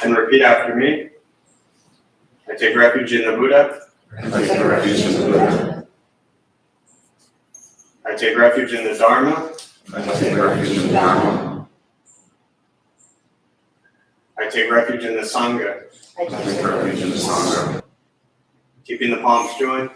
And repeat after me. I take refuge in the Buddha. I take refuge in the Buddha. I take refuge in the Dharma. I take refuge in the Dharma. I take refuge in the Sangha. I take refuge in the Sangha. Keeping the palms joined.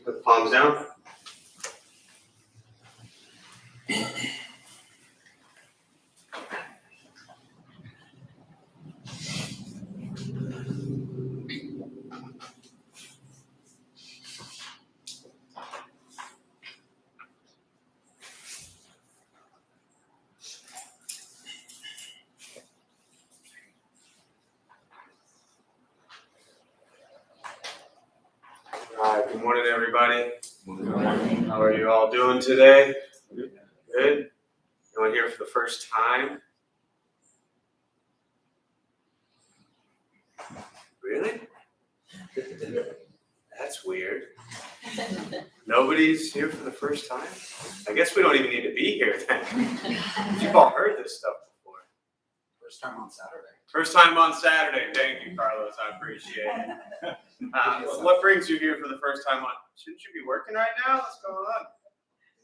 Put the palms down. All right, good morning, everybody. Good morning. How are you all doing today? Good? Anyone here for the first time? Really? That's weird. Nobody's here for the first time? I guess we don't even need to be here then. You've all heard this stuff before. First time on Saturday. First time on Saturday. Thank you, Carlos. I appreciate it. What brings you here for the first time on? Shouldn't you be working right now? What's going on?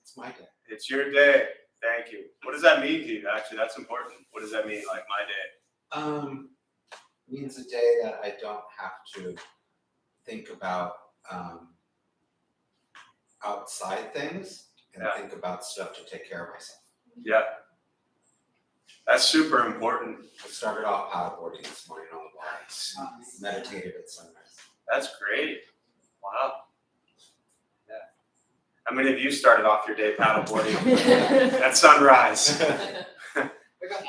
It's my day. It's your day. Thank you. What does that mean to you? Actually, that's important. What does that mean, like my day? Means a day that I don't have to think about outside things and think about stuff to take care of myself. Yeah. That's super important. I started off paddleboarding this morning on the water. Meditated at sunrise. That's great. Wow. Yeah. How many of you started off your day paddleboarding at sunrise? We're going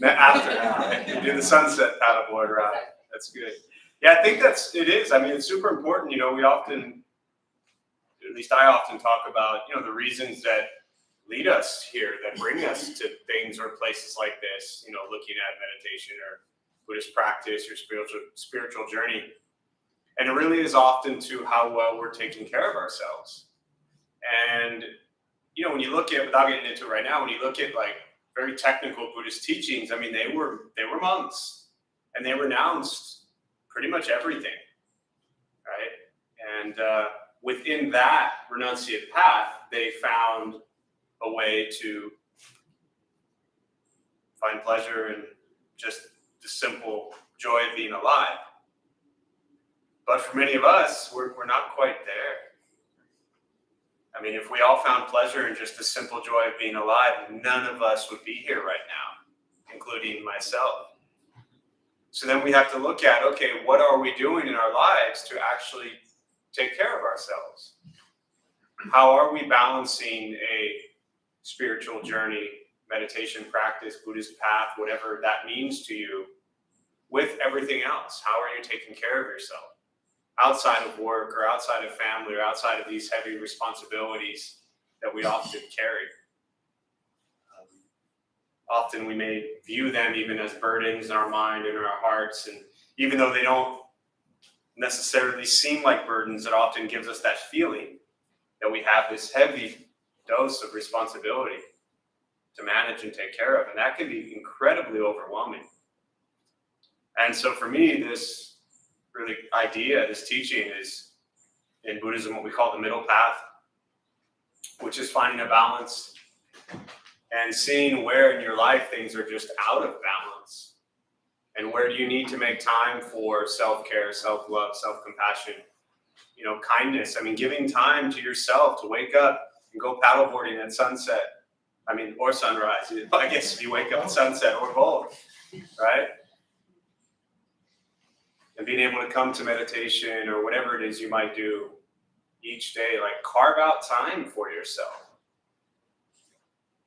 After, right? You do the sunset paddleboard ride. That's good. Yeah, I think it is. I mean, it's super important. You know, we often, at least I often talk about, you know, the reasons that lead us here, that bring us to things or places like this, you know, looking at meditation or Buddhist practice or spiritual journey. And it really is often to how well we're taking care of ourselves. And, you know, when you look at, without getting into it right now, when you look at like very technical Buddhist teachings, I mean, they were monks and they renounced pretty much everything, right? And within that renunciate path, they found a way to find pleasure in just the simple joy of being alive. But for many of us, we're not quite there. I mean, if we all found pleasure in just the simple joy of being alive, none of us would be here right now, including myself. So then we have to look at, okay, what are we doing in our lives to actually take care of ourselves? How are we balancing a spiritual journey, meditation practice, Buddhist path, whatever that means to you, with everything else? How are you taking care of yourself? Outside of work or outside of family or outside of these heavy responsibilities that we often carry. Often we may view them even as burdens in our mind and in our hearts. And even though they don't necessarily seem like burdens, it often gives us that feeling that we have this heavy dose of responsibility to manage and take care of. And that can be incredibly overwhelming. And so for me, this really idea, this teaching is in Buddhism what we call the middle path, which is finding a balance and seeing where in your life things are just out of balance and where do you need to make time for self-care, self-love, self-compassion, you know, kindness. I mean, giving time to yourself to wake up and go paddleboarding at sunset. I mean, or sunrise. I guess if you wake up at sunset or both, right? And being able to come to meditation or whatever it is you might do each day, like carve out time for yourself.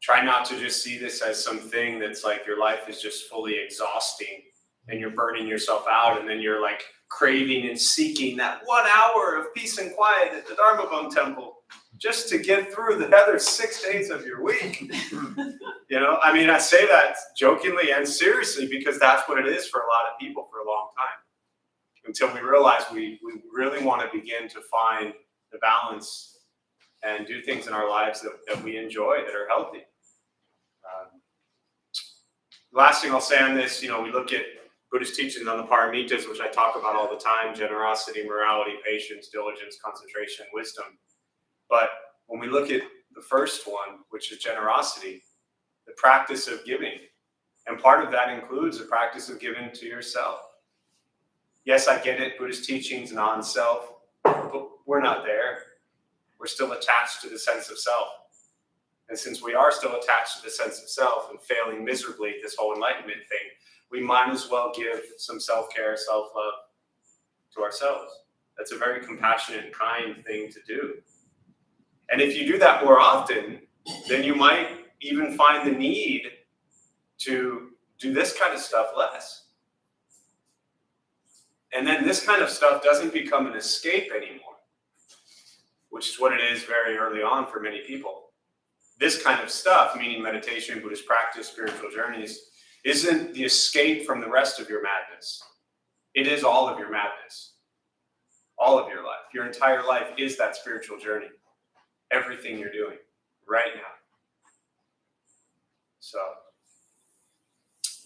Try Try not to just see this as something that's like your life is just fully exhausting and you're burning yourself out, and then you're like craving and seeking that 1 hour of peace and quiet at the Dharma Bum temple just to get through the other 6 days of your week. You know, I mean, I say that jokingly and seriously because that's what it is for a lot of people for a long time. Until we realize we really want to begin to find the balance and do things in our lives that we enjoy, that are healthy. Last thing I'll say on this, you know, we look at Buddhist teachings on the paramitas, which I talk about all the time: generosity, morality, patience, diligence, concentration, wisdom. But when we look at the first one, which is generosity, the practice of giving, and part of that includes the practice of giving to yourself. Yes, I get it, Buddhist teachings, non-self, but we're not there. We're still attached to the sense of self. And since we are still attached to the sense of self and failing miserably at this whole enlightenment thing, we might as well give some self-care, self-love to ourselves. That's a very compassionate and kind thing to do. And if you do that more often, then you might even find the need to do this kind of stuff less. And then this kind of stuff doesn't become an escape anymore, which is what it is very early on for many people. This kind of stuff, meaning meditation, Buddhist practice, spiritual journeys, isn't the escape from the rest of your madness. It is all of your madness. All of your life. Your entire life is that spiritual journey. Everything you're doing right now. So,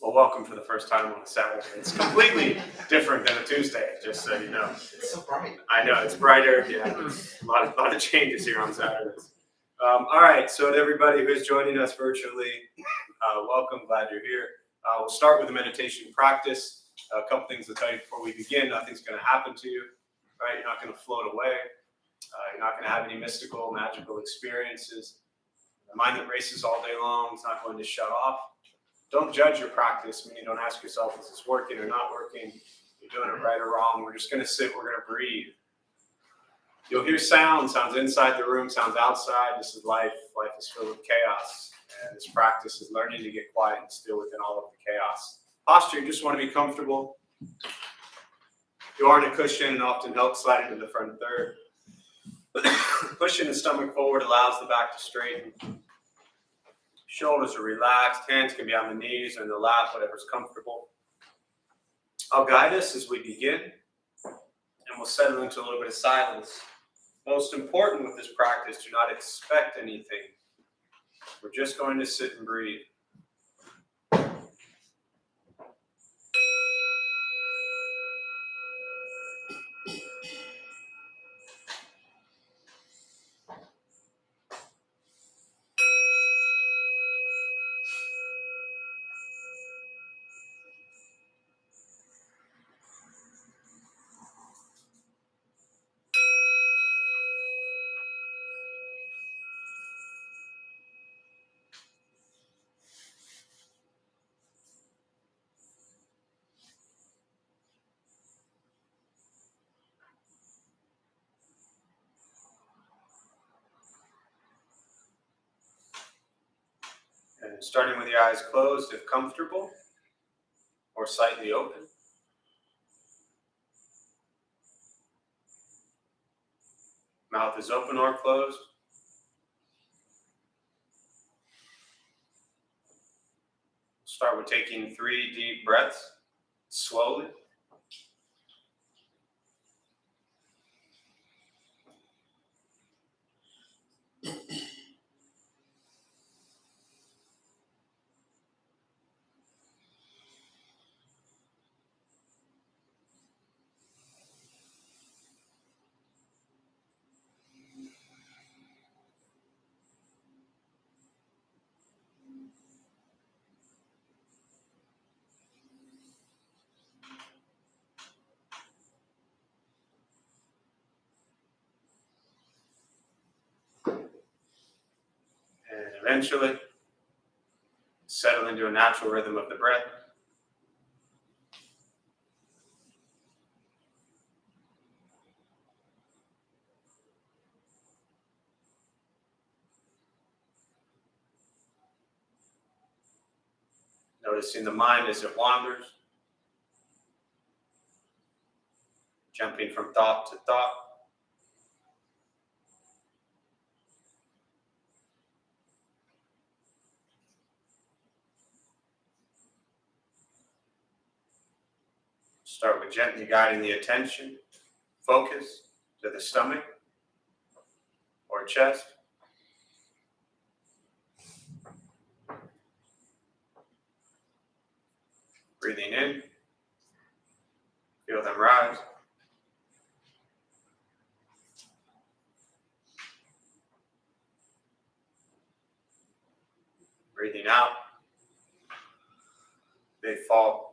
well, welcome for the first time on a Saturday. It's completely different than a Tuesday, just so you know. It's so bright. I know, it's brighter. Yeah, a lot of changes here on Saturdays. All right, so to everybody who's joining us virtually, welcome, glad you're here. We'll start with a meditation practice. A couple things to tell you before we begin. Nothing's going to happen to you, right? You're not going to float away. You're not going to have any mystical, magical experiences. The mind that races all day long is not going to shut off. Don't judge your practice. I mean, you don't ask yourself, is this working or not working? You're doing it right or wrong. We're just going to sit. We're going to breathe. You'll hear sounds inside the room, sounds outside. This is life. Life is filled with chaos. And this practice is learning to get quiet and still within all of the chaos. Posture, you just want to be comfortable. You are in a cushion and often help slide into the front third. Pushing the stomach forward allows the back to straighten. Shoulders are relaxed. Hands can be on the knees or in the lap, whatever's comfortable. I'll guide us as we begin, and we'll settle into a little bit of silence. Most important with this practice, do not expect anything. We're just going to sit and breathe. And starting with your eyes closed, if comfortable, or slightly open. Mouth is open or closed. Start with taking 3 deep breaths, slowly. And eventually, settle into a natural rhythm of the breath. Noticing the mind as it wanders, jumping from thought to thought. Start with gently guiding the attention, focus to the stomach or chest. Breathing in, feel them rise. Breathing out, they fall.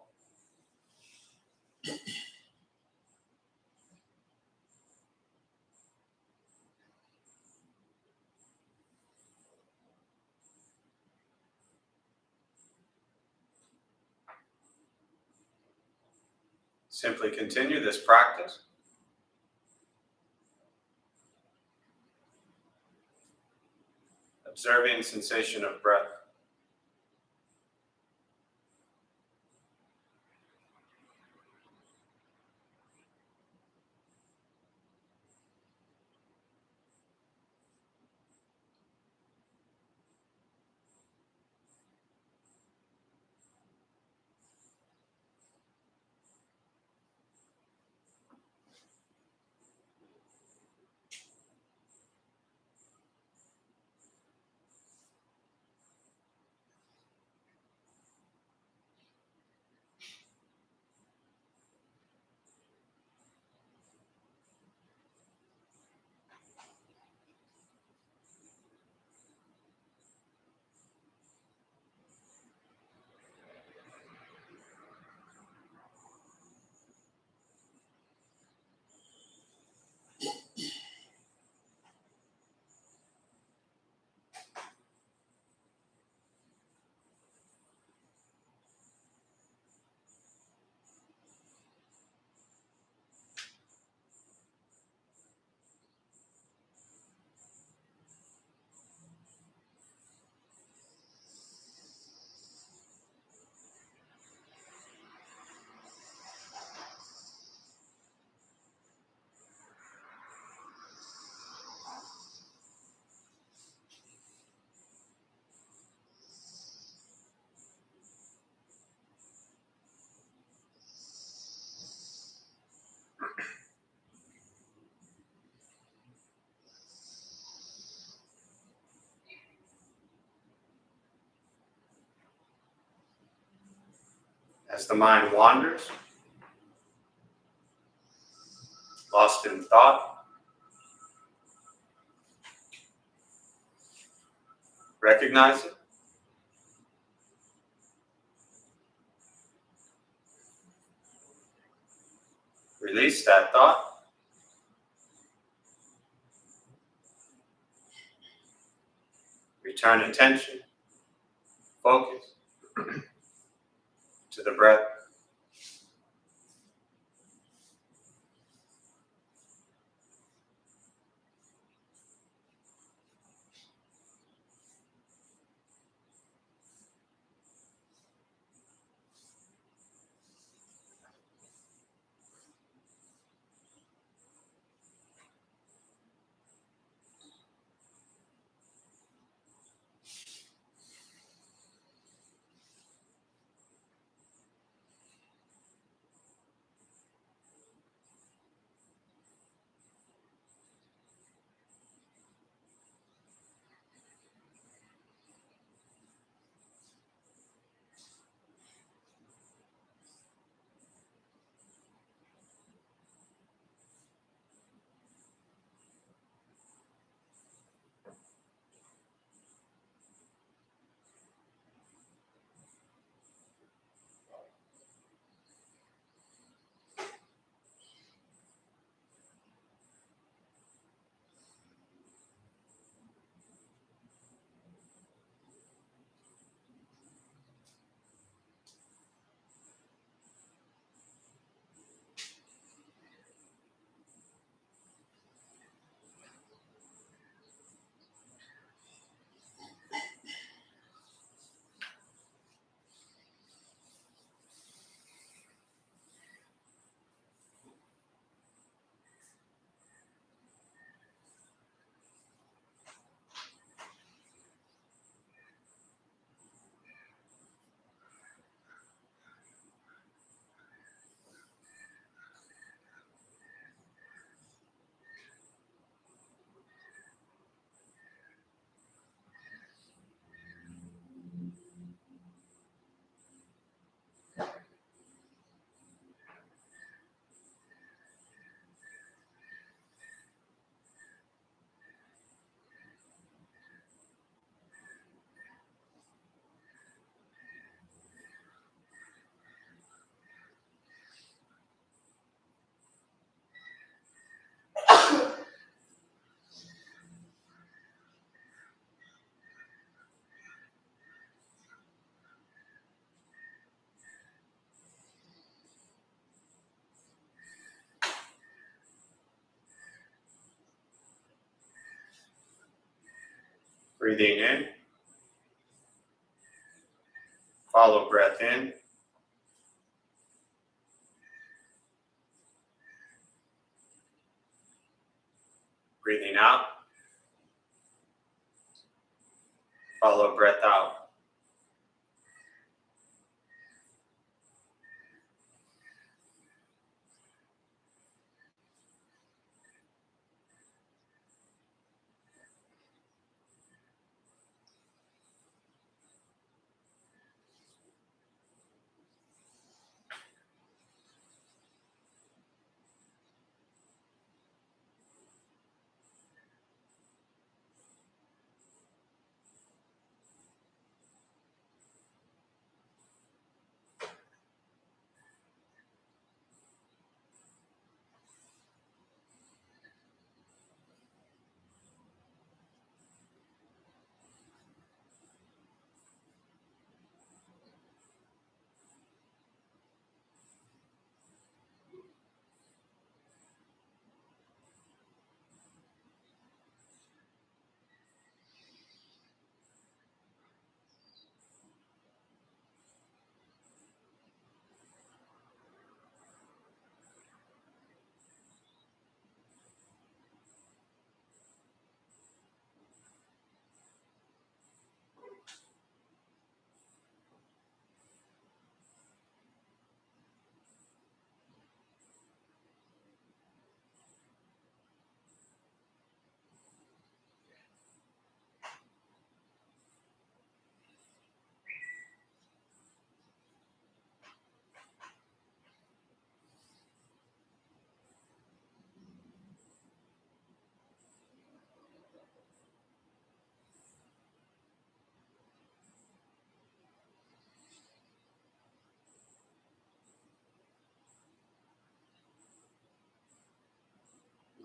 Simply continue this practice. Observing sensation of breath. As the mind wanders, lost in thought, recognize it. Release that thought. Return attention, focus to the breath. Breathing in. Follow breath in. Breathing out. Follow breath out.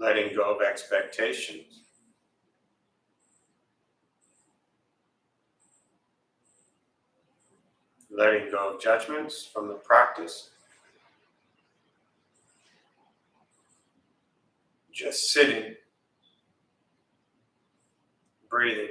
Letting go of expectations. Letting go of judgments from the practice. Just sitting, breathing.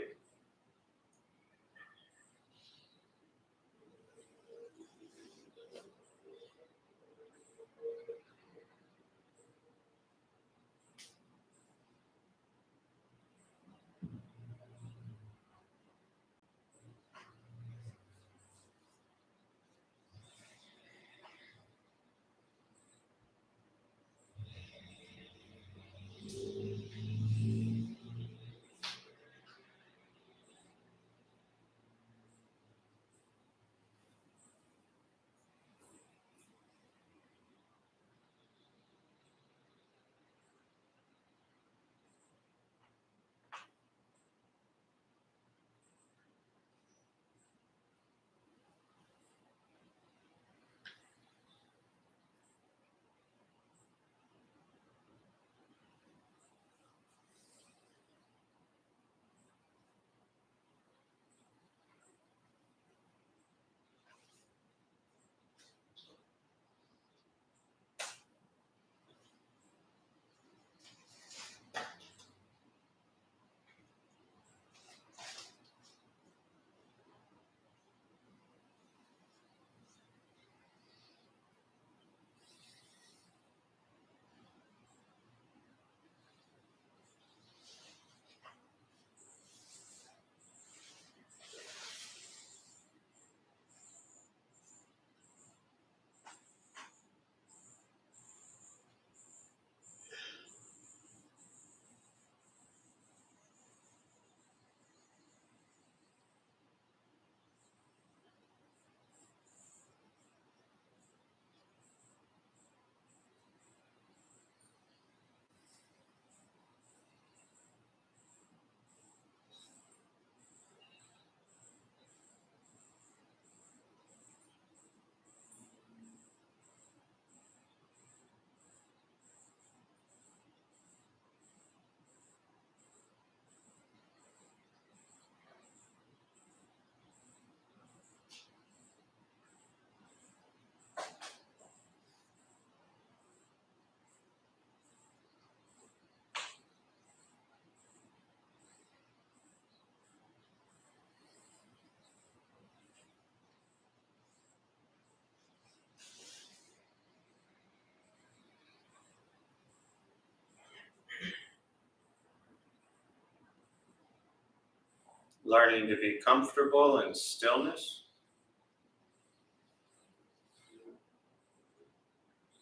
Learning to be comfortable in stillness,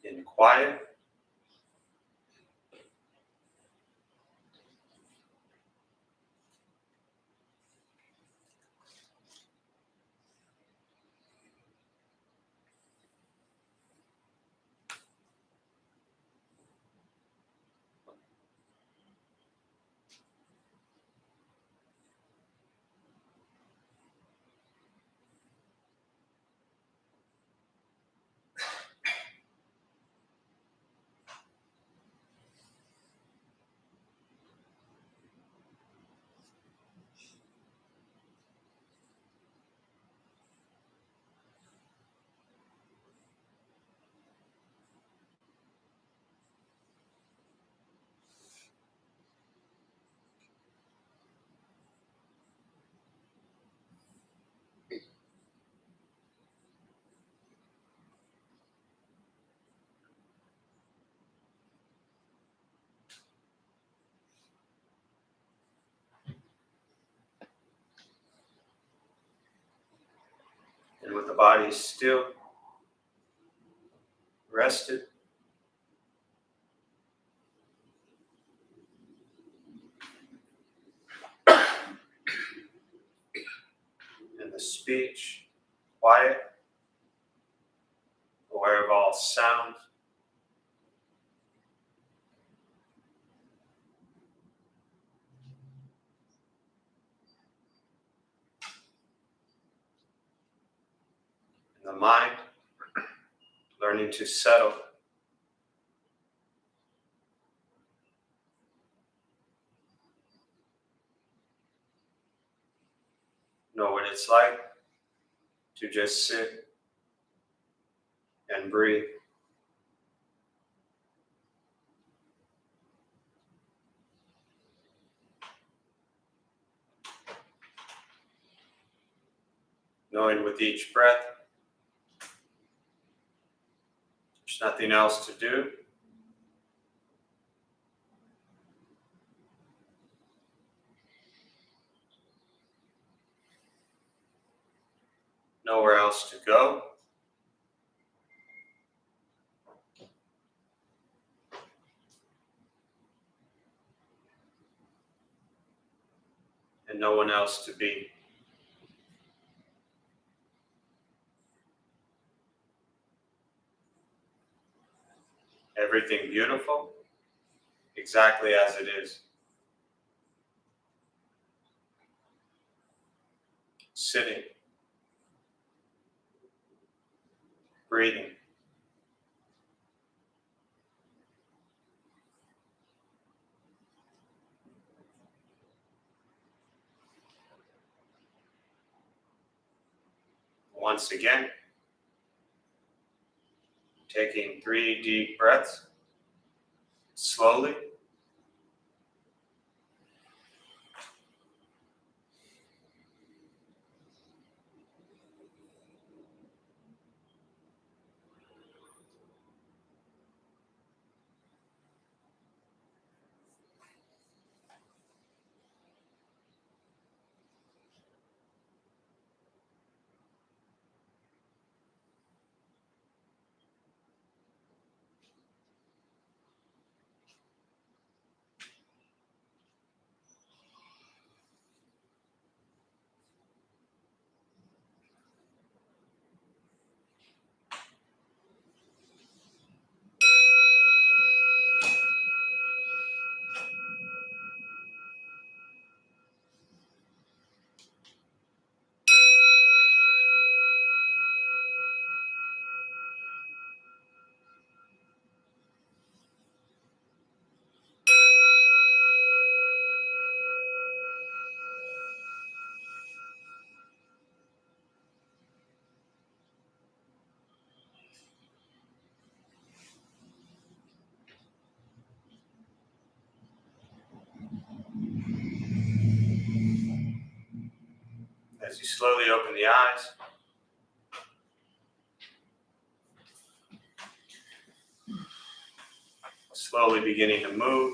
in quiet. And with the body still, rested, and the speech quiet, aware of all sound. And the mind learning to settle. Know what it's like to just sit and breathe. Knowing with each breath, there's nothing else to do. Nowhere else to go. And no one else to be. Everything beautiful, exactly as it is. Sitting, breathing. Once again, taking 3 deep breaths, slowly. As you slowly open the eyes, slowly beginning to move.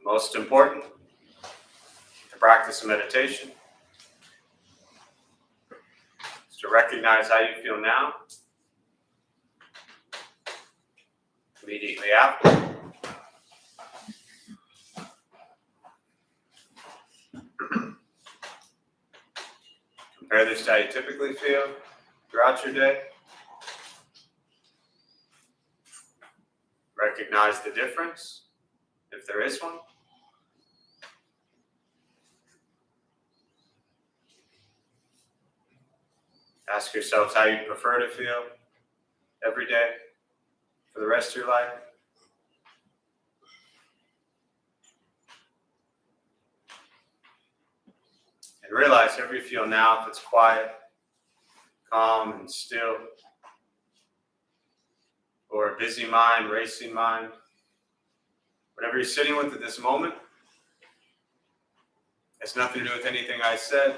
Most important, to practice meditation is to recognize how you feel now, immediately after, compare this to how you typically feel throughout your day. Recognize the difference, if there is one. Ask yourselves how you prefer to feel every day for the rest of your life. And realize however you feel now, if it's quiet, calm, and still, or a busy mind, racing mind, whatever you're sitting with at this moment, has nothing to do with anything I said.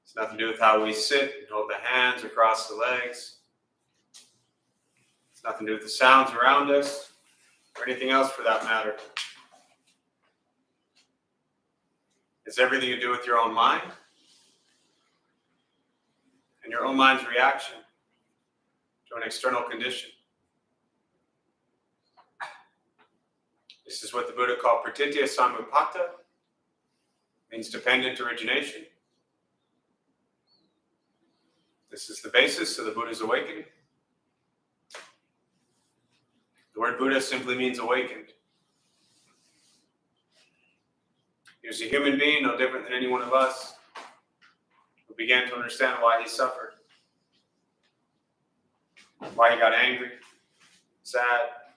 It's nothing to do with how we sit and hold the hands across the legs. It's nothing to do with the sounds around us, or anything else for that matter. It's everything to do with your own mind and your own mind's reaction to an external condition. This is what the Buddha called pratitya samuppada, means dependent origination. This is the basis of the Buddha's awakening. The word Buddha simply means awakened. He was a human being, no different than any one of us, who began to understand why he suffered, why he got angry, sad,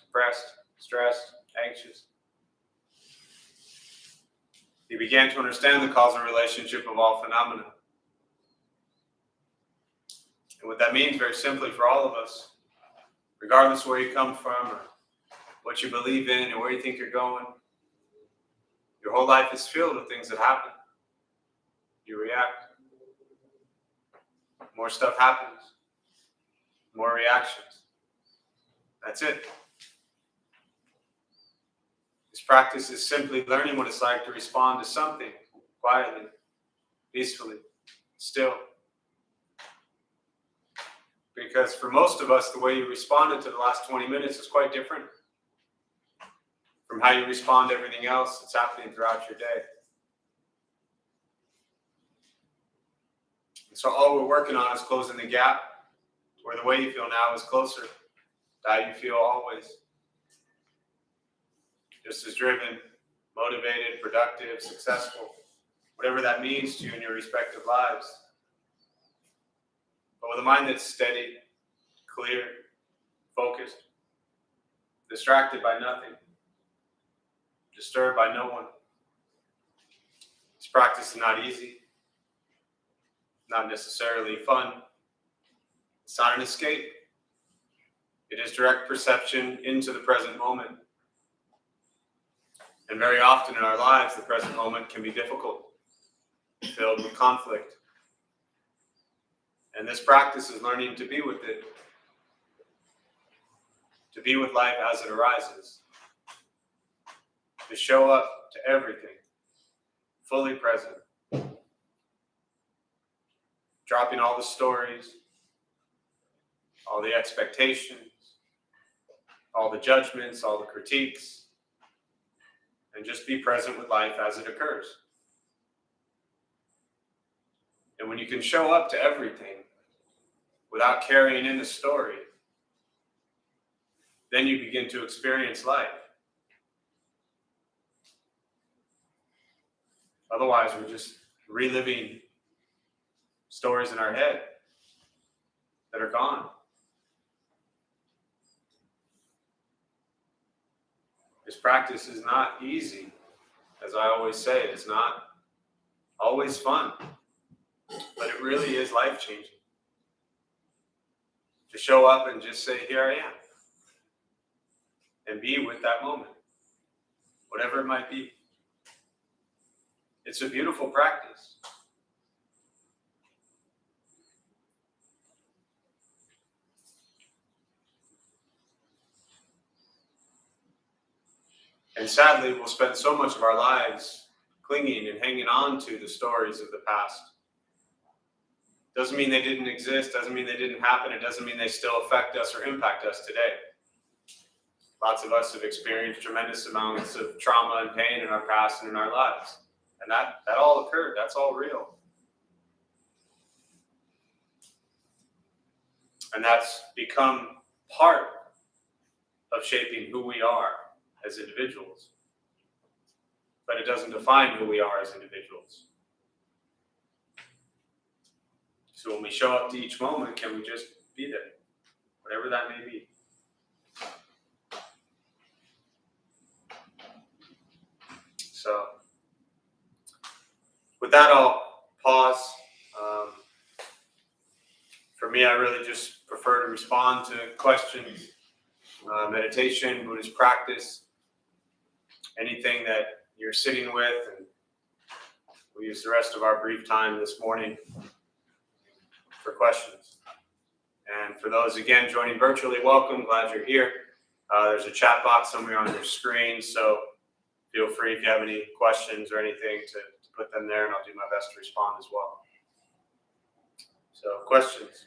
depressed, stressed, anxious. He began to understand the causal relationship of all phenomena. And what that means, very simply for all of us, regardless of where you come from or what you believe in or where you think you're going, your whole life is filled with things that happen. You react. More stuff happens. More reactions. That's it. This practice is simply learning what it's like to respond to something quietly, peacefully, still. Because for most of us, the way you responded to the last 20 minutes is quite different from how you respond to everything else that's happening throughout your day. And so all we're working on is closing the gap where the way you feel now is closer to how you feel always. Just as driven, motivated, productive, successful, whatever that means to you in your respective lives. But with a mind that's steady, clear, focused, distracted by nothing, disturbed by no one. This practice is not easy, not necessarily fun. It's not an escape. It is direct perception into the present moment. And very often in our lives, the present moment can be difficult, filled with conflict. And this practice is learning to be with it, to be with life as it arises, to show up to everything, fully present, dropping all the stories, all the expectations, all the judgments, all the critiques, and just be present with life as it occurs. And when you can show up to everything without carrying in the story, then you begin to experience life. Otherwise, we're just reliving stories in our head that are gone. This practice is not easy. As I always say, it's not always fun, but it really is life-changing. To show up and just say, here I am, and be with that moment, whatever it might be. It's a beautiful practice. And sadly, we'll spend so much of our lives clinging and hanging on to the stories of the past. Doesn't mean they didn't exist, doesn't mean they didn't happen, it doesn't mean they still affect us or impact us today. Lots of us have experienced tremendous amounts of trauma and pain in our past and in our lives. And that all occurred, that's all real. And that's become part of shaping who we are as individuals. But it doesn't define who we are as individuals. So when we show up to each moment, can we just be there? Whatever that may be. So, with that, I'll pause. For me, I really just prefer to respond to questions, meditation, Buddhist practice, anything that you're sitting with, and we'll use the rest of our brief time this morning for questions. And for those, again, joining virtually, welcome, glad you're here. There's a chat box somewhere on your screen, so feel free if you have any questions or anything to put them there, and I'll do my best to respond as well. So, questions?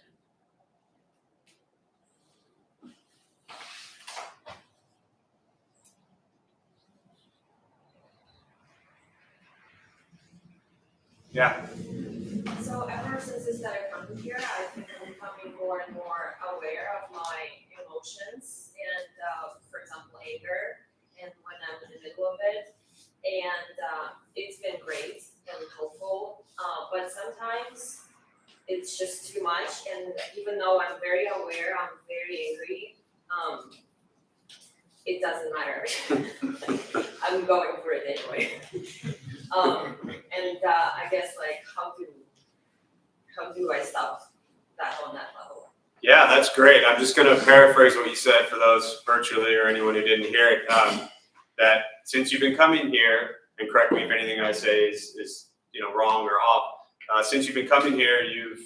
Yeah. So ever since I started coming here, I've been becoming more and more aware of my emotions and, for example, anger, and when I'm in the middle of it. And it's been great and helpful, but sometimes it's just too much. And even though I'm very aware, I'm very angry, it doesn't matter. I'm going through it anyway. I guess like how do I stop that on that level? Yeah, that's great. I'm just going to paraphrase what you said for those virtually or anyone who didn't hear it. That since you've been coming here, and correct me if anything I say is wrong or off. Since you've been coming here,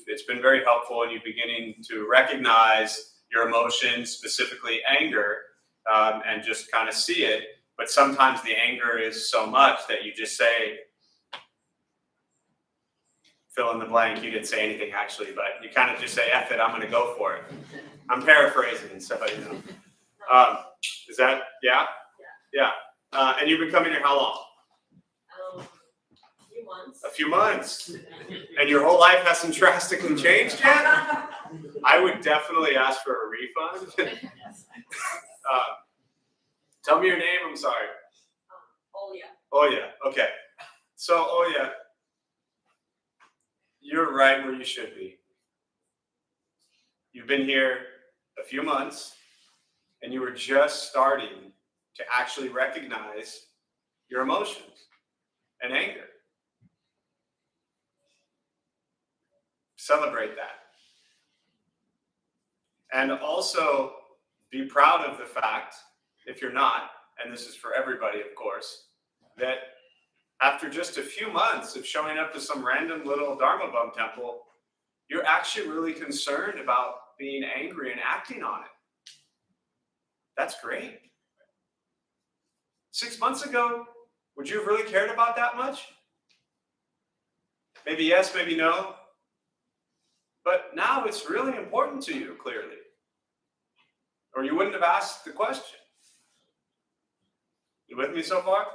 it's been very helpful, and you're beginning to recognize your emotions, specifically anger, and just kind of see it. But sometimes the anger is so much that you just say, fill in the blank. You didn't say anything actually, but you kind of just say, F it, I'm going to go for it. I'm paraphrasing, so is that, yeah? Yeah. And you've been coming here how long? A few months. A few months. And your whole life hasn't drastically changed yet? I would definitely ask for a refund. Tell me your name, I'm sorry. Oya, okay. So, Oya, you're right where you should be. You've been here a few months, and you were just starting to actually recognize your emotions and anger. Celebrate that. And also be proud of the fact, if you're not, and this is for everybody, of course, that after just a few months of showing up to some random little Dharma Bum temple, you're actually really concerned about being angry and acting on it. That's great. 6 months ago, would you have really cared about that much? Maybe yes, maybe no. But now it's really important to you, clearly. Or you wouldn't have asked the question. You with me so far?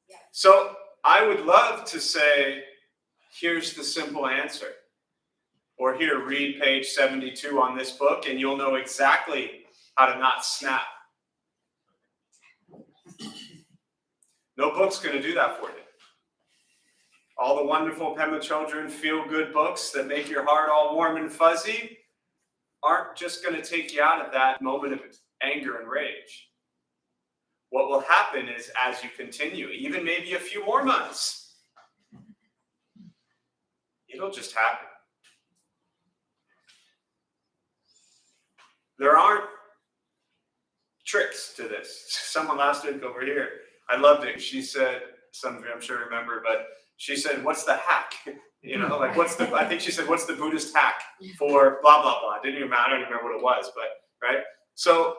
Yeah. So I would love to say, here's the simple answer. Or here, read page 72 on this book, and you'll know exactly how to not snap. No book's going to do that for you. All the wonderful Pema Children feel-good books that make your heart all warm and fuzzy aren't just going to take you out of that moment of anger and rage. What will happen is, as you continue, even maybe a few more months, it'll just happen. There aren't tricks to this. Someone last week over here, I loved it. She said, some of you I'm sure remember, but she said, what's the hack? Like I think she said, what's the Buddhist hack for blah, blah, blah. It didn't even matter. I don't remember what it was, but right? So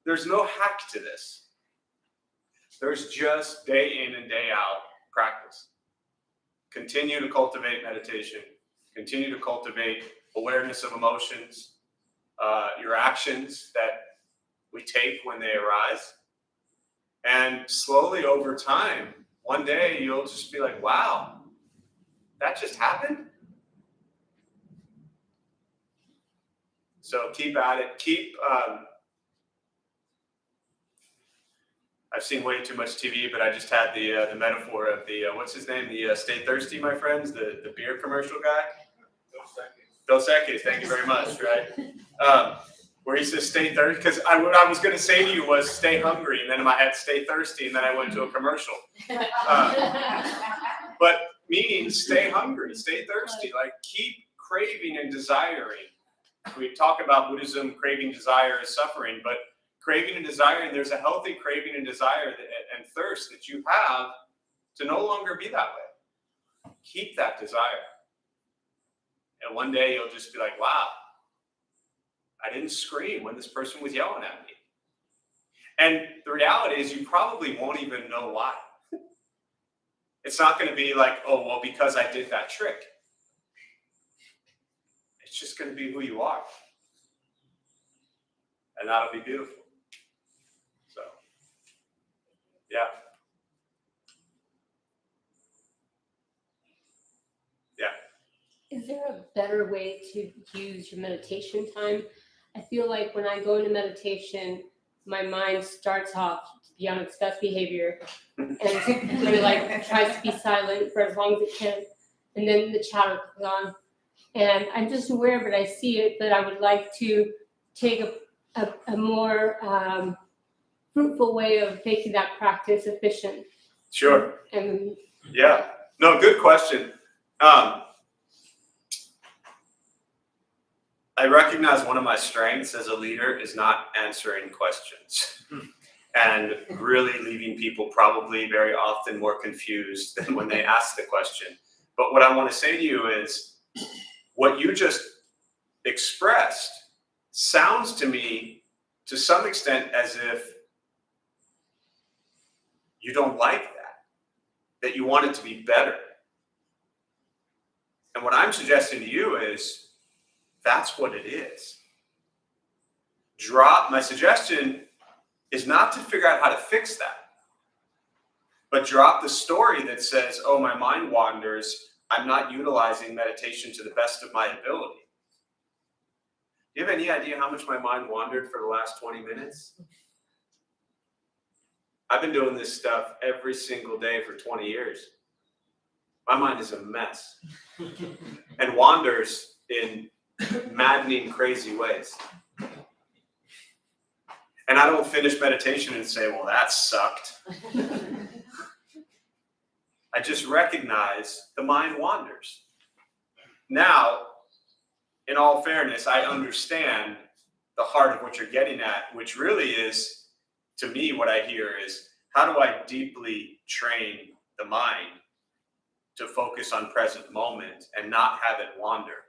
there's no hack to this. There's just day in and day out practice. Continue to cultivate meditation. Continue to cultivate awareness of emotions, your actions that we take when they arise. And slowly over time, one day you'll just be like, wow, that just happened? So keep at it. I've seen way too much TV, but I just had the metaphor of the, what's his name? The Stay Thirsty, my friends, the beer commercial guy. Dos Equis, thank you very much, right? Where he says stay thirsty, because what I was going to say to you was stay hungry, and then in my head stay thirsty, and then I went to a commercial. But meaning stay hungry, stay thirsty, like keep craving and desiring. We talk about Buddhism, craving, desire is suffering, but craving and desiring, there's a healthy craving and desire and thirst that you have to no longer be that way. Keep that desire. And one day you'll just be like, wow, I didn't scream when this person was yelling at me. And the reality is you probably won't even know why. It's not going to be like, oh, well, because I did that trick. It's just going to be who you are. And that'll be beautiful. So, yeah. Is there a better way to use your meditation time? I feel like when I go into meditation, my mind starts off to be on its best behavior and really like tries to be silent for as long as it can. And then the chatter comes on. And I'm just aware of it, I see it, but I would like to take a more fruitful way of making that practice efficient. Sure. And Yeah. No, good question. I recognize one of my strengths as a leader is not answering questions and really leaving people probably very often more confused than when they ask the question. But what I want to say to you is what you just expressed sounds to me to some extent as if you don't like that you want it to be better. And what I'm suggesting to you is that's what it is. My suggestion is not to figure out how to fix that, but drop the story that says, oh, my mind wanders. I'm not utilizing meditation to the best of my ability. Do you have any idea how much my mind wandered for the last 20 minutes? I've been doing this stuff every single day for 20 years. My mind is a mess and wanders in maddening, crazy ways. And I don't finish meditation and say, well, that sucked. I just recognize the mind wanders. Now, in all fairness, I understand the heart of what you're getting at, which really is, to me, what I hear is, how do I deeply train the mind to focus on present moment and not have it wander?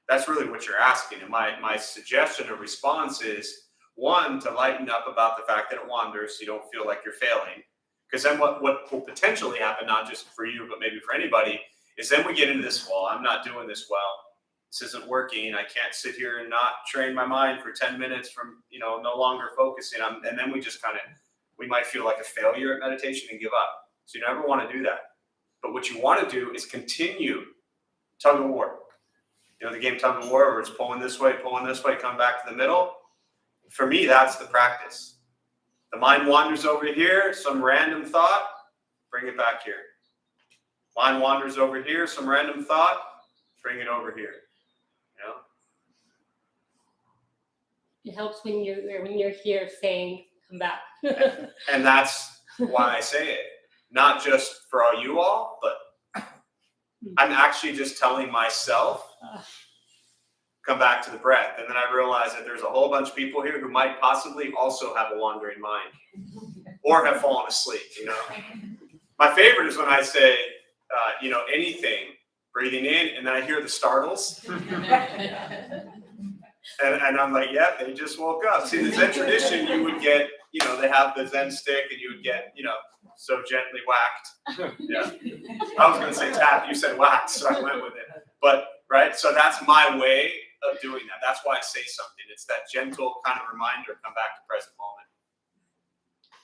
That's really what you're asking. And my suggestion or response is, one, to lighten up about the fact that it wanders so you don't feel like you're failing. Because then what will potentially happen, not just for you, but maybe for anybody, is then we get into this, well, I'm not doing this well. This isn't working. I can't sit here and not train my mind for 10 minutes from, no longer focusing. And then we just we might feel like a failure at meditation and give up. So you never want to do that. But what you want to do is continue tug of war. The game tug of war where it's pulling this way, come back to the middle. For me, that's the practice. The mind wanders over here, some random thought, bring it back here. Mind wanders over here, some random thought, bring it over here. it helps when you're here saying, come back. And that's why I say it. Not just for all you all, but I'm actually just telling myself, come back to the breath. And then I realize that there's a whole bunch of people here who might possibly also have a wandering mind or have fallen asleep, My favorite is when I say, anything, breathing in, and then I hear the startles. And I'm like, yeah, they just woke up. See, the Zen tradition, you would get, they have the Zen stick and you would get, so gently whacked. Yeah. I was going to say tap, you said wax, so I went with it. But, right, so that's my way of doing that. That's why I say something. It's that gentle kind of reminder, come back to present moment.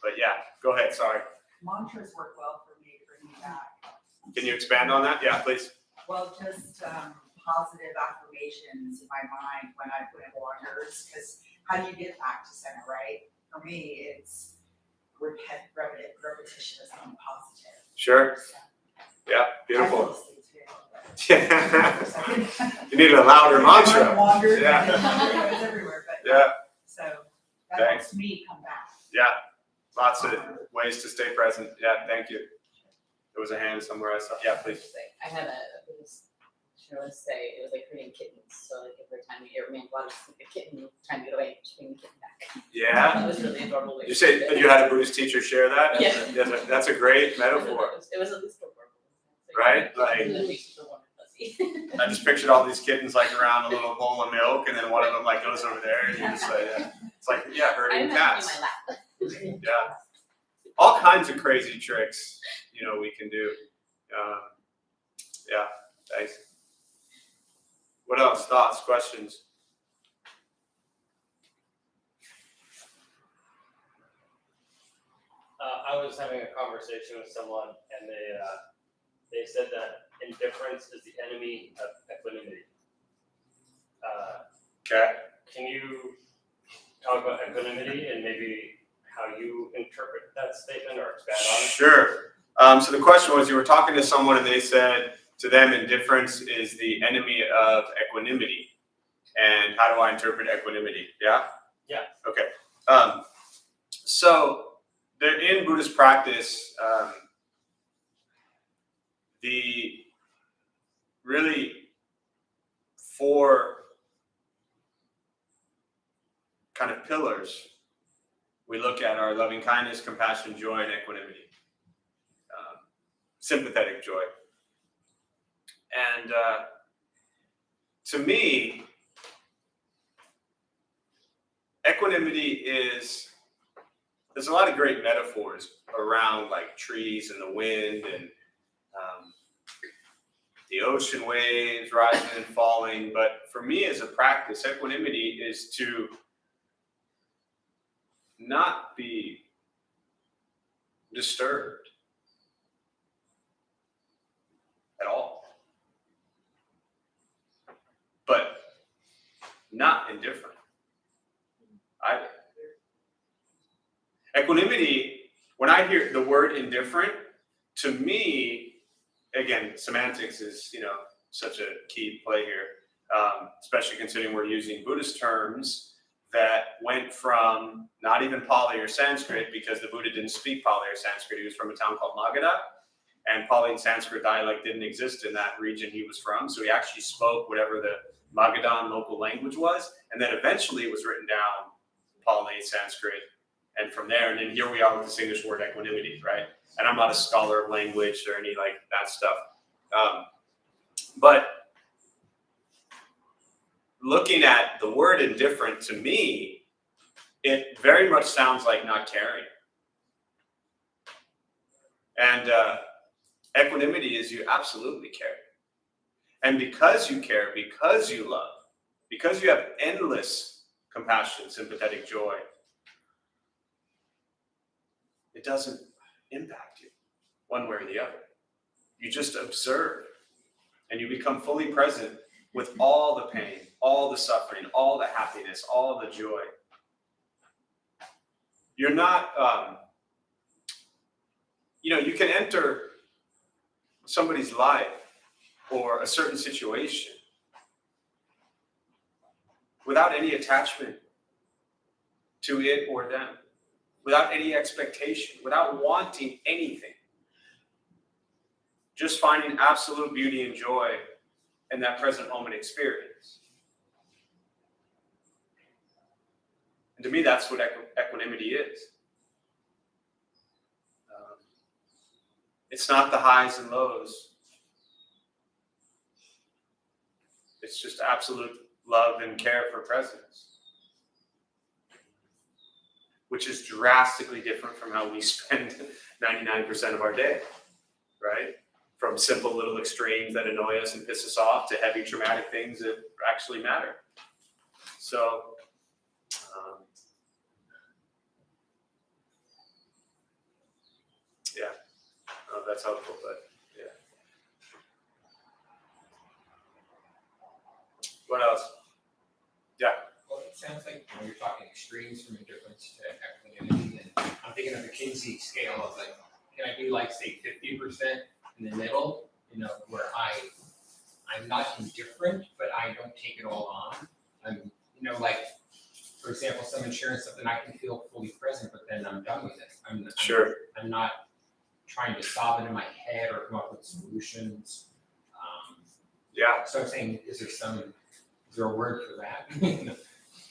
But yeah, go ahead, sorry. Mantras work well for me to bring me back. Can you expand on that? Yeah, please. Well, just positive affirmations in my mind when I put in waters, because how do you get back to center, right? For me, it's repetition of something positive. Sure. So, Yeah, I beautiful. feel asleep too. You need a louder mantra. Wandered, Yeah. it was everywhere, but Yeah, so that Thanks. helps me come back. yeah. Lots of ways to stay present. Yeah, thank you. There was a hand somewhere I saw. Yeah, please. I had a Buddhist say it was like herding kittens. So like every time you ever want to see the kitten trying to get away, just bring the kitten back. Yeah. That was really adorable. way You to say do it. you had a Buddhist teacher share that? Yeah. That's a great metaphor, It was at least adorable. right? Like, And the faces were warm and fuzzy. I just pictured all these kittens like around a little bowl of milk, and then one of them like goes over there, and you just like, it's like, yeah, herding I'm cats. in my lap. Yeah. All kinds of crazy tricks, we can do. Yeah, thanks. What else? Thoughts, questions? I was having a conversation with someone, and they said that indifference is the enemy of equanimity. Okay. Can you talk about equanimity and maybe how you interpret that statement or expand on it? Sure. So the question was, you were talking to someone and they said to them indifference is the enemy of equanimity. And how do I interpret equanimity? Yeah? Yeah. Okay. So there, in Buddhist practice, the really 4 kind of pillars we look at are loving kindness, compassion, joy, and equanimity. Sympathetic joy. And to me, equanimity is, there's a lot of great metaphors around like trees and the wind and the ocean waves rising and falling. But for me as a practice, equanimity is to not be disturbed at all, but not indifferent either. Equanimity, when I hear the word indifferent, to me, again, semantics is, such a key play here, especially considering we're using Buddhist terms that went from not even Pali or Sanskrit, because the Buddha didn't speak Pali or Sanskrit. He was from a town called Magadha, and Pali and Sanskrit dialect didn't exist in that region he was from. So he actually spoke whatever the Magadhan local language was, and then eventually it was written down Pali, Sanskrit, and from there, and then here we are with this English word equanimity, right? And I'm not a scholar of language or any like that stuff. But looking at the word indifferent, to me, it very much sounds like not caring. And equanimity is you absolutely care. And because you care, because you love, because you have endless compassion, sympathetic joy, it doesn't impact you one way or the other. You just observe and you become fully present with all the pain, all the suffering, all the happiness, all the joy. You're not, you can enter somebody's life or a certain situation without any attachment to it or them, without any expectation, without wanting anything. Just finding absolute beauty and joy in that present moment experience. And to me, that's what equanimity is. It's not the highs and lows. It's just absolute love and care for presence. which is drastically different from how we spend 99% of our day, right? From simple little extremes that annoy us and piss us off to heavy traumatic things that actually matter. So, yeah, that's helpful, but yeah. What else? Yeah. Well, it sounds like you're talking extremes from indifference to equanimity, and I'm thinking of the Kinsey scale of like, can I do like say 50% in the middle, where I'm not indifferent, but I don't take it all on. I'm, like, for example, some insurance stuff, then I can feel fully present, but then I'm done with it. Sure. I'm not trying to solve it in my head or come up with solutions. Yeah. So I'm saying, is there a word for that?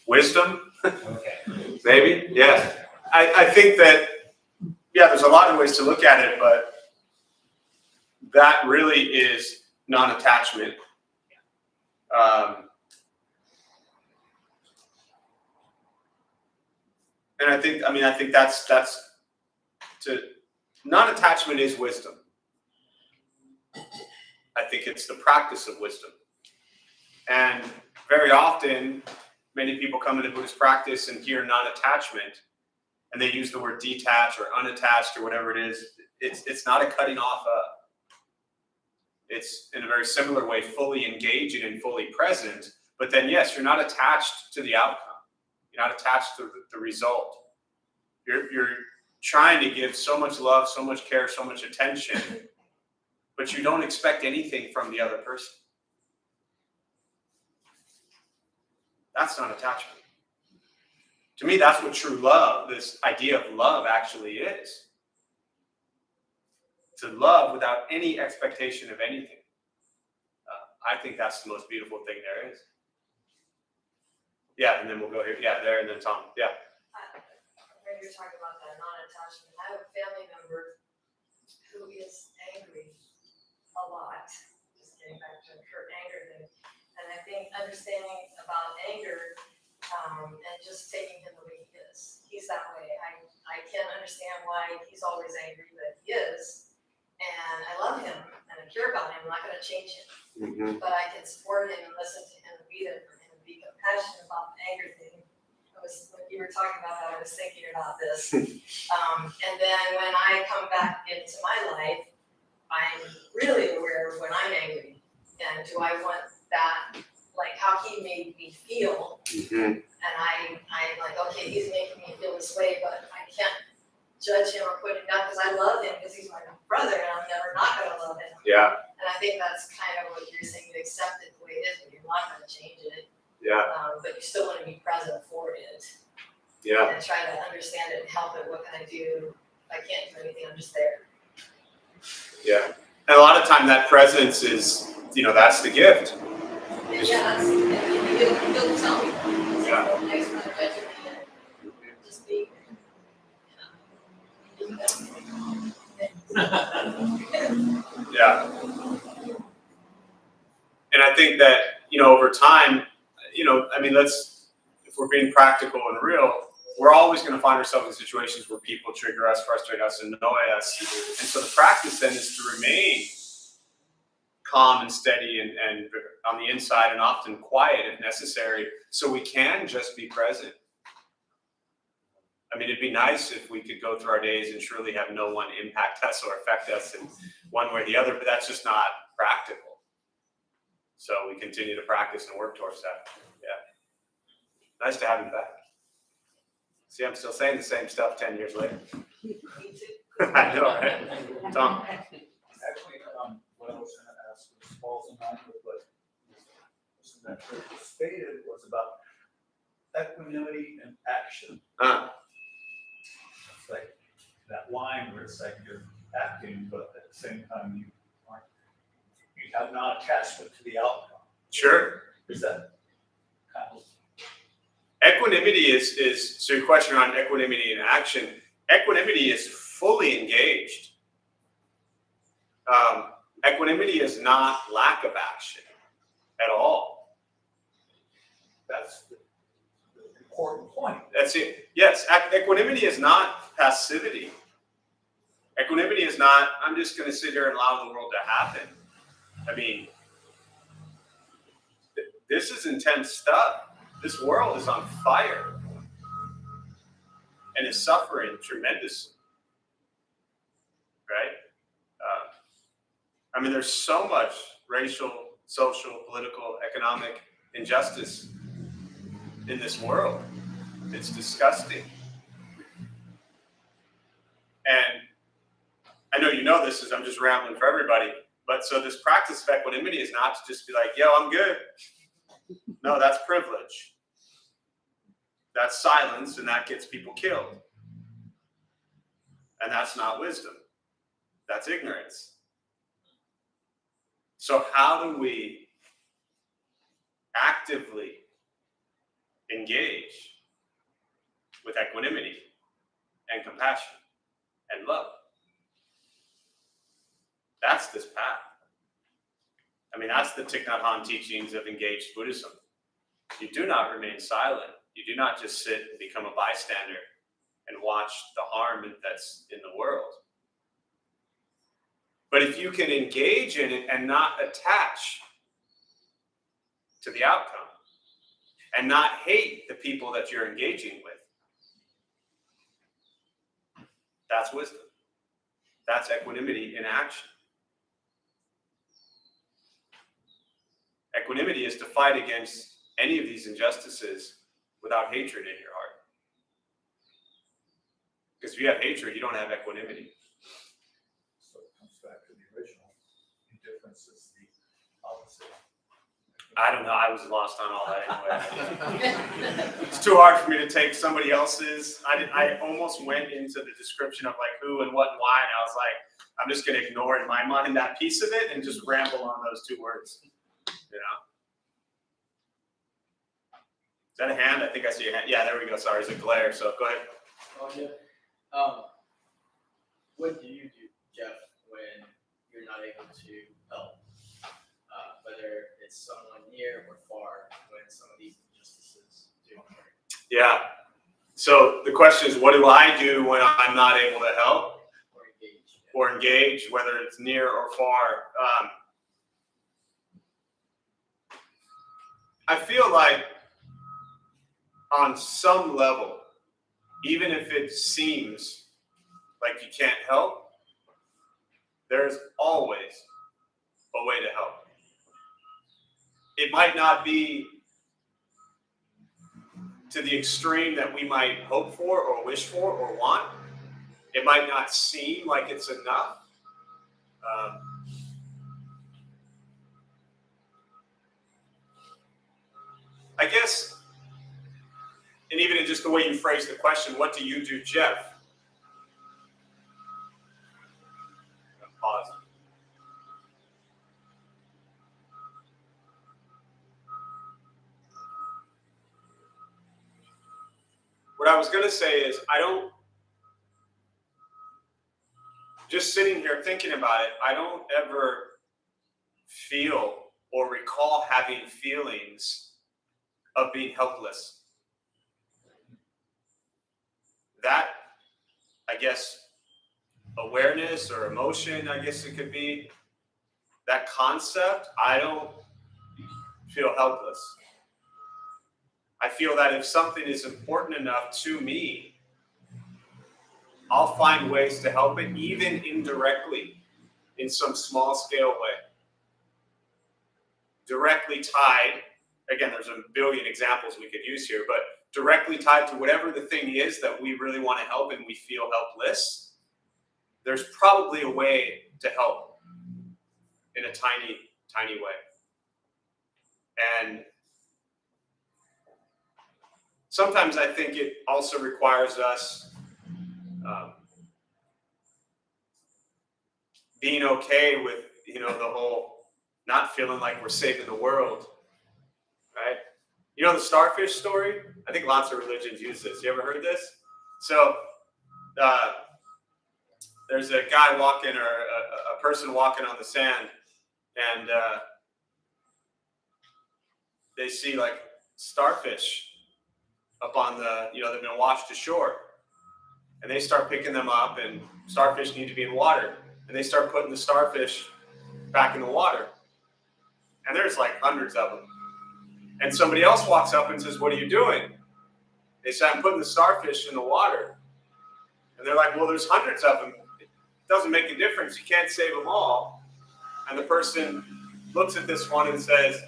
Wisdom, Okay. maybe. Yeah. I think that, yeah, there's a lot of ways to look at it, but that really is non-attachment. And I think that's non-attachment is wisdom. I think it's the practice of wisdom. And very often, many people come into Buddhist practice and hear non-attachment, and they use the word detached or unattached or whatever it is. It's not a cutting off of. It's in a very similar way, fully engaging and fully present. But then, yes, you're not attached to the outcome. You're not attached to the result. You're trying to give so much love, so much care, so much attention, but you don't expect anything from the other person. That's not attachment. To me, that's what true love, this idea of love actually is. To love without any expectation of anything. I think that's the most beautiful thing there is. Yeah, and then we'll go here. Yeah, there, and then Tom. Yeah. When you're talking about that non-attachment, I have a family member who is angry a lot. Just getting back to her anger thing. And I think understanding about anger and just taking him the way he is. He's that way. I can't understand why he's always angry, but he is. And I love him and I care about him. I'm not going to change him. Mm-hmm. But I can support him and listen to him and be there for him and be compassionate about the anger thing. When you were talking about that, I was thinking about this. And then when I come back into my life, I'm really aware of when I'm angry. And do I want that, like how he made me feel? Mm-hmm. And I'm like, okay, he's making me feel this way, but I can't judge him or put him down because I love him because he's my brother and I'm never not going to love him. Yeah. And I think that's kind of what you're saying, you accept it the way it is, but you're not going to change it. Yeah. But you still want to be present for it. Yeah. And try to understand it and help it. What can I do? If I can't do anything, I'm just there. Yeah. And a lot of time that presence is, that's the gift. And yeah, you'll tell me. Yeah. So next time I judge you, just be. Yeah. And I think that, over time, if we're being practical and real, we're always going to find ourselves in situations where people trigger us, frustrate us, and annoy us. And so the practice then is to remain calm and steady and on the inside and often quiet if necessary, so we can just be present. It'd be nice if we could go through our days and truly have no one impact us or affect us in one way or the other, but that's just not practical. So we continue to practice and work towards that. Yeah. Nice to have you back. See, I'm still saying the same stuff 10 years later. Me too. I know, right? Tom? Actually, what I was going to ask was falls in line with what Mr. Mentor stated was about equanimity and action. It's like that line where it's like you're acting, but at the same time you have non-attachment to the outcome. Sure. Is that kind of? Equanimity is so your question around equanimity and action. Equanimity is fully engaged. Equanimity is not lack of action at all. That's the important point. That's it. Yes, equanimity is not passivity. Equanimity is not, I'm just going to sit here and allow the world to happen. I mean, this is intense stuff. This world is on fire and is suffering tremendously, right? I mean, there's so much racial, social, political, economic injustice in this world. It's disgusting. And I know you know this, as I'm just rambling for everybody, but so this practice of equanimity is not to just be like, yo, I'm good. No, that's privilege. That's silence, and that gets people killed. And that's not wisdom. That's ignorance. So how do we actively engage with equanimity and compassion and love? That's this path. I mean, that's the Thich Nhat Hanh teachings of engaged Buddhism. You do not remain silent. You do not just sit and become a bystander and watch the harm that's in the world. But if you can engage in it and not attach to the outcome and not hate the people that you're engaging with, that's wisdom. That's equanimity in action. Equanimity is to fight against any of these injustices without hatred in your heart. Because if you have hatred, you don't have equanimity. So it comes back to the original. Indifference is the opposite. I don't know. I was lost on all that anyway. It's too hard for me to take somebody else's. I almost went into the description of like who and what and why, and I was like, I'm just going to ignore in my mind that piece of it and just ramble on those two words. You know? Is that a hand? I think I see a hand. Yeah, there we go. Sorry, it's a glare. So go ahead. Oh yeah. What do you do, Jeff, when you're not able to help? Whether it's someone near or far, when some of these injustices do occur. Yeah. So the question is, what do I do when I'm not able to help Or engage. or engage, whether it's near or far? I feel like on some level, even if it seems like you can't help, there's always a way to help. It might not be to the extreme that we might hope for or wish for or want. It might not seem like it's enough. I guess, and even in just the way you phrase the question, what do you do, Jeff? Pause. What I was going to say is, just sitting here thinking about it, I don't ever feel or recall having feelings of being helpless. That, I guess, awareness or emotion, I guess it could be, that concept, I don't feel helpless. I feel that if something is important enough to me, I'll find ways to help it, even indirectly, in some small scale way. Directly tied, again, there's a billion examples we could use here, but directly tied to whatever the thing is that we really want to help and we feel helpless, there's probably a way to help in a tiny, tiny way. And sometimes I think it also requires us being okay with, the whole not feeling like we're saving the world, right? You know the starfish story? I think lots of religions use this. You ever heard this? So there's a guy walking, or a person walking on the sand, and they see like starfish up on the, they've been washed ashore. And they start picking them up, and starfish need to be in water. And they start putting the starfish back in the water. And there's like hundreds of them. And somebody else walks up and says, "What are you doing?" They say, "I'm putting the starfish in the water." And they're like, "Well, there's hundreds of them. It doesn't make a difference. You can't save them all." And the person looks at this one and says,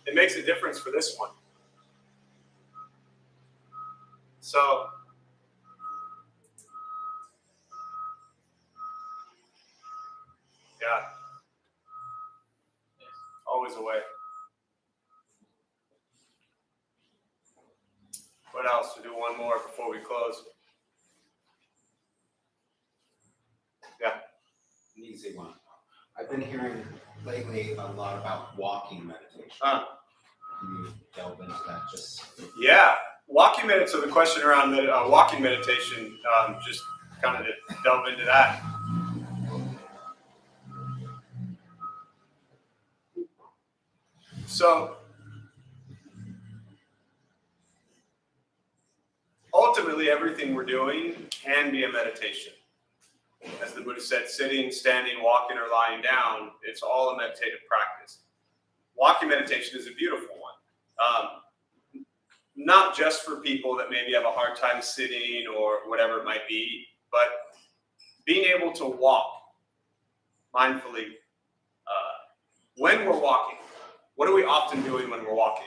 "It makes a difference for this one." So, yeah, always a way. What else? We'll do one more before we close. Yeah. An easy one. I've been hearing lately a lot about walking meditation. Can you delve into that just? Yeah. Walking meditation. So the question around walking meditation, just kind of to delve into that. So ultimately, everything we're doing can be a meditation. As the Buddha said, sitting, standing, walking, or lying down, it's all a meditative practice. Walking meditation is a beautiful one. Not just for people that maybe have a hard time sitting or whatever it might be, but being able to walk mindfully. When we're walking, what are we often doing when we're walking?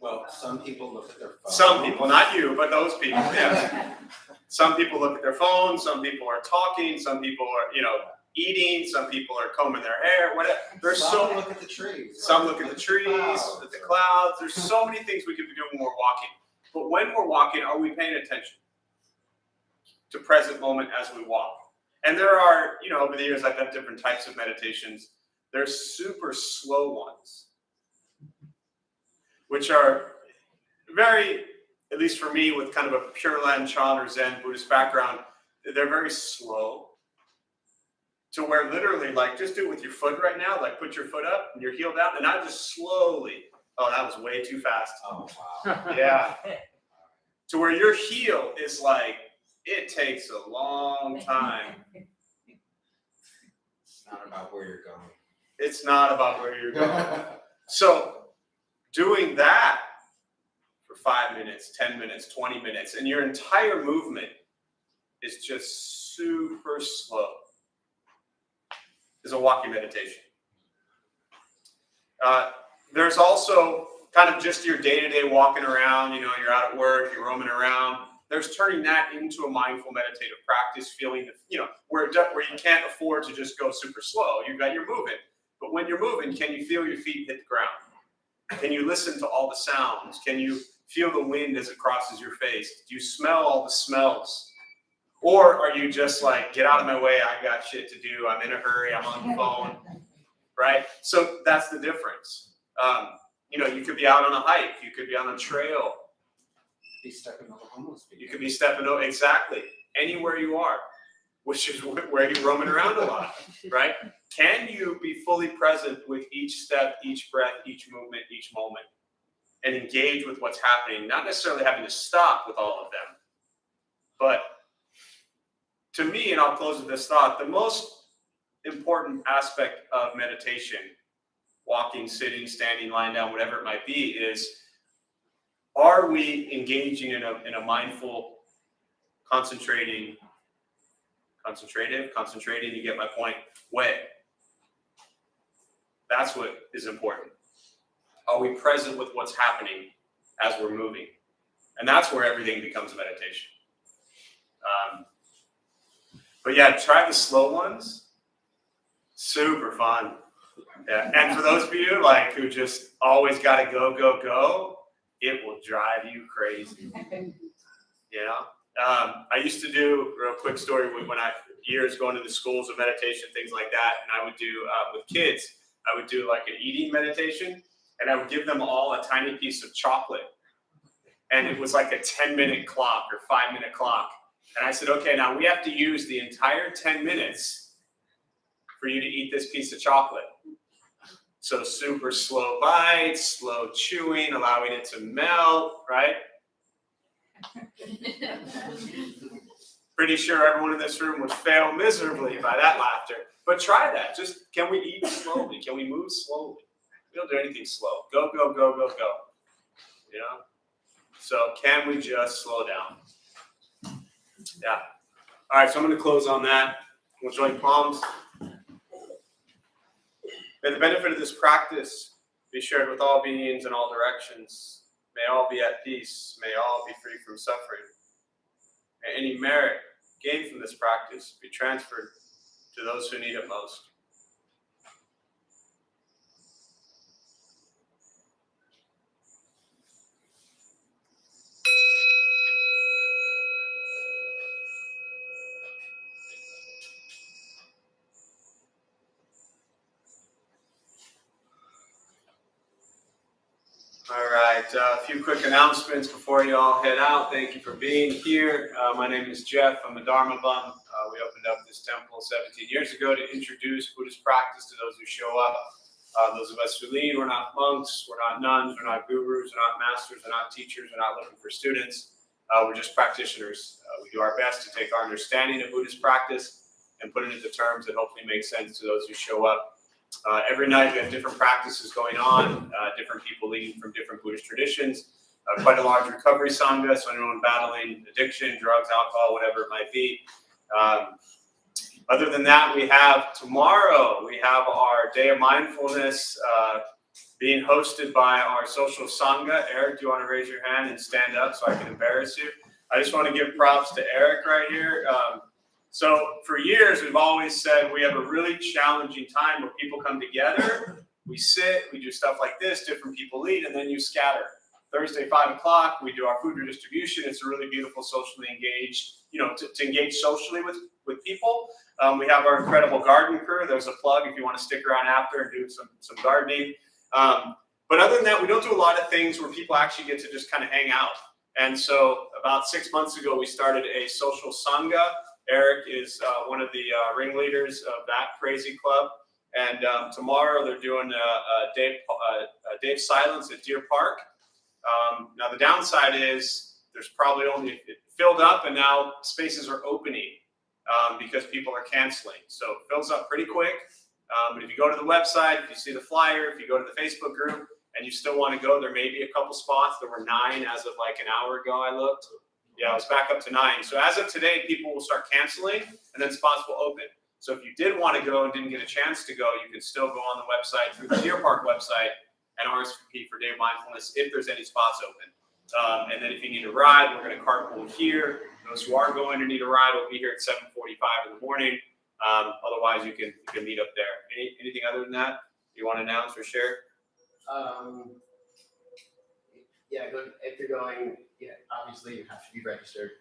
Well, some people look at their phone. Some people, not you, but those people, yes. Some people look at their phones, some people are talking, some people are, eating, some people are combing their hair, whatever. There's Some look at the trees. Some look at the trees, at the clouds. There's so many things we could be doing when we're walking. But when we're walking, are we paying attention to present moment as we walk? And there are, over the years, I've done different types of meditations. There's super slow ones, which are very, at least for me, with kind of a Pure Land Chan or Zen Buddhist background, they're very slow. To where literally, like, just do it with your foot right now, like put your foot up and your heel down, and I just slowly, oh, that was way too fast. Oh, wow. Yeah. To where your heel is like, it takes a long time. It's not about where you're going. It's not about where you're going. So doing that for 5 minutes, 10 minutes, 20 minutes, and your entire movement is just super slow. Is a walking meditation. There's also kind of just your day-to-day walking around, you're out at work, you're roaming around. There's turning that into a mindful meditative practice, feeling, where you can't afford to just go super slow. You're moving. But when you're moving, can you feel your feet hit the ground? Can you listen to all the sounds? Can you feel the wind as it crosses your face? Do you smell all the smells? Or are you just like, get out of my way, I got shit to do, I'm in a hurry, I'm on the phone, right? So that's the difference. You could be out on a hike, you could be on a trail. Be stepping over homeless people. You could be stepping over, exactly, anywhere you are, which is where you're roaming around a lot, right? Can you be fully present with each step, each breath, each movement, each moment, and engage with what's happening, not necessarily having to stop with all of them, but to me, and I'll close with this thought, the most important aspect of meditation, walking, sitting, standing, lying down, whatever it might be, is, are we engaging in a mindful, concentrating, you get my point, way? That's what is important. Are we present with what's happening as we're moving? And that's where everything becomes meditation. But yeah, try the slow ones. Super fun. Yeah. And for those of you who just always got to go, it will drive you crazy. I used to do, real quick story, when years going to the schools of meditation, things like that, and I would do, with kids, I would do like an eating meditation, and I would give them all a tiny piece of chocolate. And it was like a 10-minute clock or 5-minute clock. And I said, okay, now we have to use the entire 10 minutes for you to eat this piece of chocolate. So super slow bites, slow chewing, allowing it to melt, right? Pretty sure everyone in this room would fail miserably by that laughter. But try that. Just, can we eat slowly? Can we move slowly? We don't do anything slow. Go, go, go, go, go. You know? So can we just slow down? Yeah. All right, so I'm going to close on that. We'll join palms. May the benefit of this practice be shared with all beings in all directions. May all be at peace. May all be free from suffering. May any merit gained from this practice be transferred to those who need it most. All right, a few quick announcements before you all head out. Thank you for being here. My name is Jeff. I'm a Dharma bum. We opened up this temple 17 years ago to introduce Buddhist practice to those who show up. Those of us who lead, we're not monks, we're not nuns, we're not gurus, we're not masters, we're not teachers, we're not looking for students. We're just practitioners. We do our best to take our understanding of Buddhist practice and put it into terms that hopefully make sense to those who show up. Every night we have different practices going on, different people leading from different Buddhist traditions, quite a large recovery sangha, so anyone battling addiction, drugs, alcohol, whatever it might be. Other than that, we have tomorrow, we have our Day of Mindfulness being hosted by our social sangha. Eric, do you want to raise your hand and stand up so I can embarrass you? I just want to give props to Eric right here. So for years, we've always said we have a really challenging time where people come together, we sit, we do stuff like this, different people lead, and then you scatter. Thursday, 5 o'clock, we do our food redistribution. It's a really beautiful socially engaged, to engage socially with people. We have our incredible garden crew. There's a plug if you want to stick around after and do some gardening. But other than that, we don't do a lot of things where people actually get to just kind of hang out. And so about 6 months ago, we started a social sangha. Eric is one of the ringleaders of that crazy club. And tomorrow they're doing a day of silence at Deer Park. Now the downside is there's probably only, it filled up and now spaces are opening because people are canceling. So it fills up pretty quick. But if you go to the website, if you see the flyer, if you go to the Facebook group and you still want to go, there may be a couple spots. There were 9 as of like an hour ago I looked. Yeah, it was back up to 9. So as of today, people will start canceling and then spots will open. So if you did want to go and didn't get a chance to go, you can still go on the website through the Deer Park website and RSVP for Day of Mindfulness if there's any spots open. And then if you need a ride, we're going to carpool here. Those who are going to need a ride will be here at 7:45 in the morning. Otherwise, you can meet up there. Anything other than that you want to announce or share? If you're going, obviously you have to be registered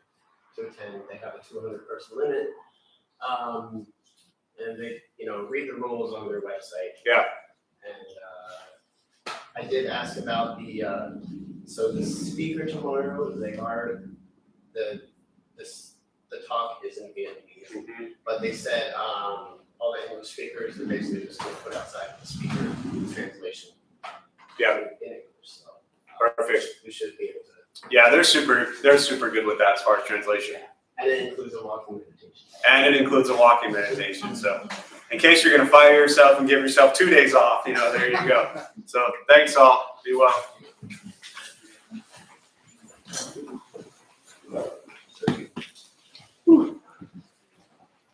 to attend. They have a 200-person limit. And they, read the rules on their website. Yeah. And I did ask about the speaker tomorrow. The talk is in Vietnamese, but they said all the English speakers are basically just going to put outside the speaker translation. Yeah. In English. So Perfect. we should be able to. Yeah, they're super good with that as far as translation. And it includes a walking meditation. So in case you're going to fire yourself and give yourself 2 days off, there you go. So thanks all. Be well.